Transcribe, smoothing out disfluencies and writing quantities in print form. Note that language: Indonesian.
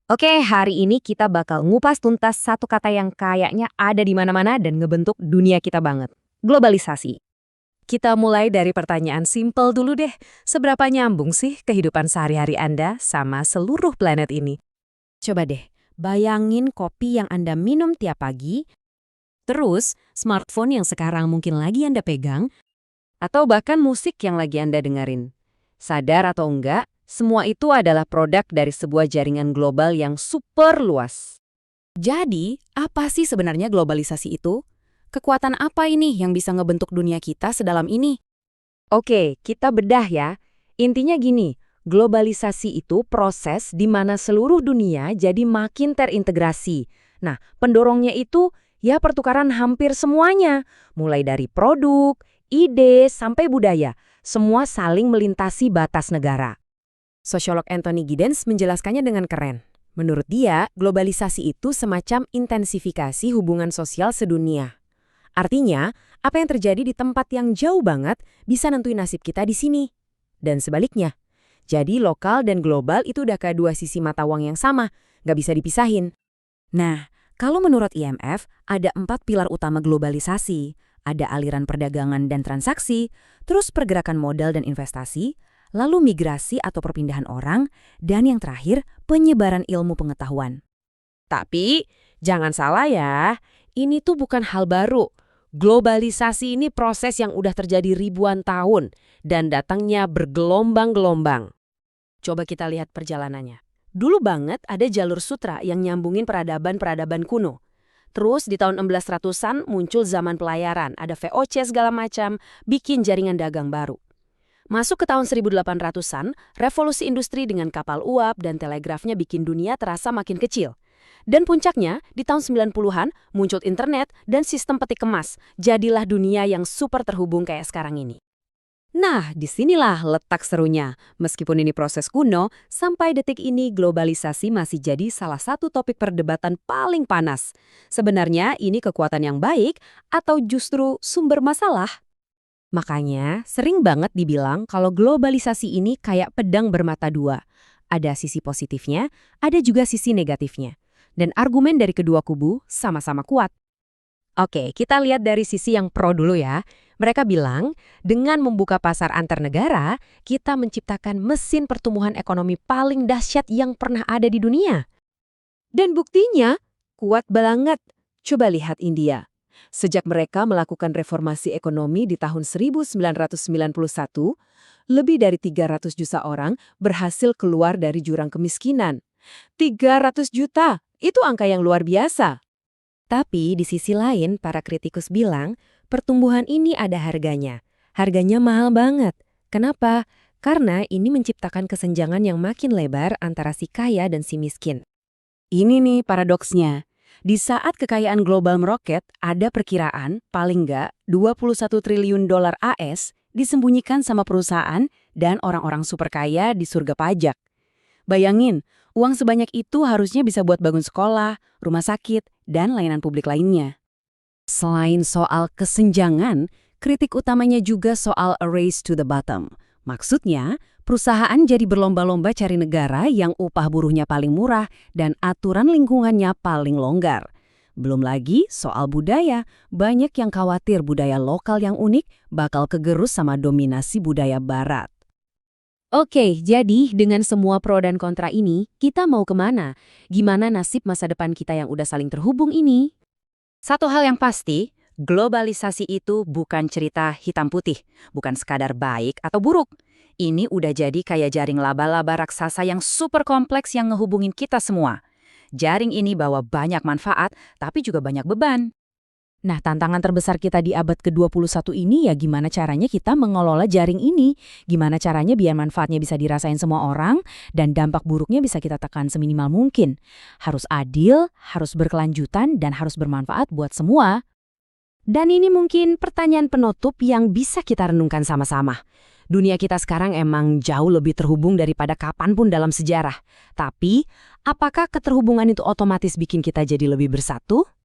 Oke, hari ini kita bakal ngupas tuntas satu kata yang kayaknya ada di mana-mana dan ngebentuk dunia kita banget. Globalisasi. Kita mulai dari pertanyaan simpel dulu deh. Seberapa nyambung sih kehidupan sehari-hari Anda sama seluruh planet ini? Coba deh, bayangin kopi yang Anda minum tiap pagi, Terus, smartphone yang sekarang mungkin lagi Anda pegang, atau bahkan musik yang lagi Anda dengerin. Sadar atau enggak, semua itu adalah produk dari sebuah jaringan global yang super luas. jadi apa sih sebenarnya globalisasi itu? Kekuatan apa ini yang bisa ngebentuk dunia kita sedalam ini? Oke, kita bedah ya. Intinya gini, globalisasi itu proses di mana seluruh dunia jadi makin terintegrasi. Nah, pendorongnya itu ya pertukaran hampir semuanya, mulai dari produk, ide, sampai budaya. Semua saling melintasi batas negara. Sosiolog Anthony Giddens menjelaskannya dengan keren. Menurut dia, globalisasi itu semacam intensifikasi hubungan sosial sedunia. Artinya, apa yang terjadi di tempat yang jauh banget bisa nentuin nasib kita di sini. Dan sebaliknya. Jadi lokal dan global itu udah kayak dua sisi mata uang yang sama, nggak bisa dipisahin. Nah, kalau menurut IMF, ada 4 pilar utama globalisasi. Ada aliran perdagangan dan transaksi, terus pergerakan modal dan investasi, lalu migrasi atau perpindahan orang, dan yang terakhir, penyebaran ilmu pengetahuan. Tapi, jangan salah ya, ini tuh bukan hal baru. Globalisasi ini proses yang udah terjadi ribuan tahun dan datangnya bergelombang-gelombang. Coba kita lihat perjalanannya. Dulu banget ada jalur sutra yang nyambungin peradaban-peradaban kuno. Terus di tahun 1600-an muncul zaman pelayaran, ada VOC segala macam, bikin jaringan dagang baru. Masuk ke tahun 1800-an, revolusi industri dengan kapal uap dan telegrafnya bikin dunia terasa makin kecil. Dan puncaknya, di tahun 90-an muncul internet dan sistem peti kemas. Jadilah dunia yang super terhubung kayak sekarang ini. Nah, disinilah letak serunya. Meskipun ini proses kuno, sampai detik ini globalisasi masih jadi salah satu topik perdebatan paling panas. Sebenarnya ini kekuatan yang baik atau justru sumber masalah? Makanya, sering banget dibilang kalau globalisasi ini kayak pedang bermata dua. Ada sisi positifnya, ada juga sisi negatifnya. Dan argumen dari kedua kubu sama-sama kuat. Oke, kita lihat dari sisi yang pro dulu ya. Mereka bilang, dengan membuka pasar antar negara, kita menciptakan mesin pertumbuhan ekonomi paling dahsyat yang pernah ada di dunia. Dan buktinya, kuat banget. Coba lihat India. Sejak mereka melakukan reformasi ekonomi di tahun 1991, lebih dari 300 juta orang berhasil keluar dari jurang kemiskinan. 300 juta, itu angka yang luar biasa. Tapi di sisi lain, para kritikus bilang, pertumbuhan ini ada harganya. Harganya mahal banget. Kenapa? Karena ini menciptakan kesenjangan yang makin lebar antara si kaya dan si miskin. Ini nih paradoksnya. Di saat kekayaan global meroket, ada perkiraan paling nggak 21 triliun dolar AS disembunyikan sama perusahaan dan orang-orang super kaya di surga pajak. Bayangin, uang sebanyak itu harusnya bisa buat bangun sekolah, rumah sakit, dan layanan publik lainnya. Selain soal kesenjangan, kritik utamanya juga soal a race to the bottom. Maksudnya, perusahaan jadi berlomba-lomba cari negara yang upah buruhnya paling murah dan aturan lingkungannya paling longgar. Belum lagi soal budaya, banyak yang khawatir budaya lokal yang unik bakal kegerus sama dominasi budaya barat. Oke, jadi dengan semua pro dan kontra ini, kita mau kemana? Gimana nasib masa depan kita yang udah saling terhubung ini? Satu hal yang pasti, globalisasi itu bukan cerita hitam putih, bukan sekadar baik atau buruk. Ini udah jadi kayak jaring laba-laba raksasa yang super kompleks yang ngehubungin kita semua. Jaring ini bawa banyak manfaat, tapi juga banyak beban. Nah, tantangan terbesar kita di abad ke-21 ini ya gimana caranya kita mengelola jaring ini. Gimana caranya biar manfaatnya bisa dirasain semua orang dan dampak buruknya bisa kita tekan seminimal mungkin. Harus adil, harus berkelanjutan, dan harus bermanfaat buat semua. Dan ini mungkin pertanyaan penutup yang bisa kita renungkan sama-sama. Dunia kita sekarang emang jauh lebih terhubung daripada kapanpun dalam sejarah. Tapi, apakah keterhubungan itu otomatis bikin kita jadi lebih bersatu?